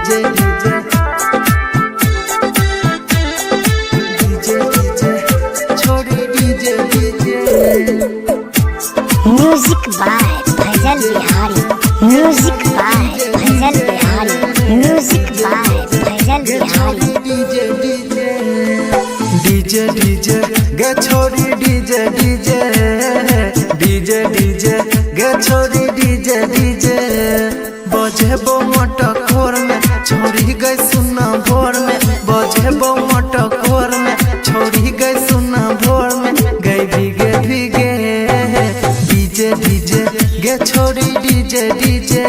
DJ DJ DJ DJ छोड़ी DJ DJ. Music by Faizal Bihari, music by Faizal Bihari, music by Faizal Bihari. DJ DJ DJ DJ गे छोड़ी DJ DJ DJ DJ गे छोड़ी DJ DJ. बजे बो मटकोर में छोड़ी गई सुना भोर में, बजे बो मटकोर में छोड़ी गई सुना भोर में। गई भीगे भीगे डीजे डीजे गे छोड़ी डीजे डीजे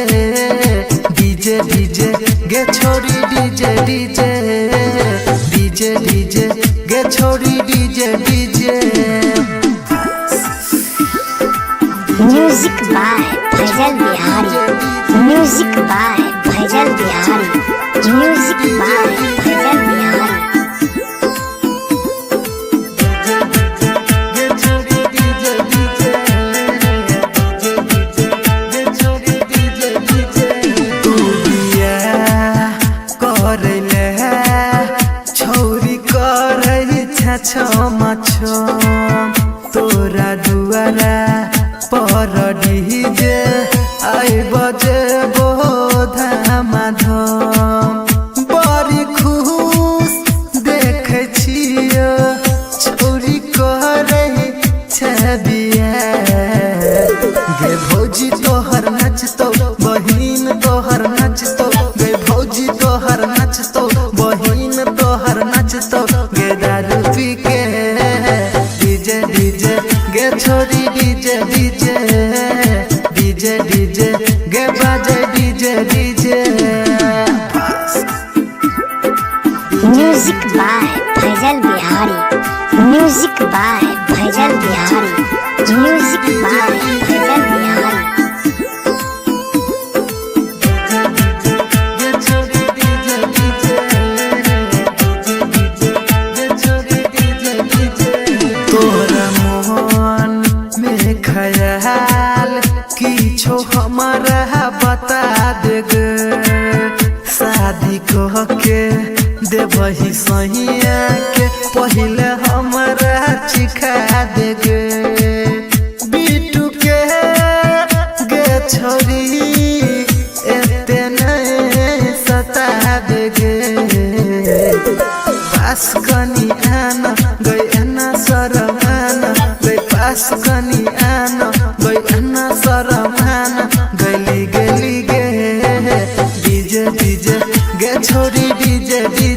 डीजे डीजे गे छोड़ी डीजे डीजे डीजे डीजे गे छोड़ी DJ DJ. Music by Faizal Bihari, music by Faizal Bihari, music by Faizal Bihari. छौरी करई छम तोरा दुआरा पर डीजे आई बजे बो धामा धम। बड़ी खुश देखे छियो छौरी करई छबिया। गे भौजी तोहर नचतो बहिन तोहर नचतो, गे भौजी तोहर नचतो बहिन तोहर नचतो। गे दारू पी के डीजे डीजे गे छोड़ी डीजे डीजे डीजे डीजे गे बाजे DJ DJ. Music by Faizal Bihari, music by Faizal Bihari, music by Faizal Bihari. तोरा मोहन में ख्याल किछो हमारा बता दे गे। शादी कह के देवही सहिया के पहले हमारा चिखा दे गे। बिटू के गे छोरी एते नहीं सता दे गे। पास कनी आना गई अन्ना सरमाना, गई पास कनी आना गई अन्ना सरमाना। गली गली गे डीजे डीजे गे छोड़ी डीजे डीजे।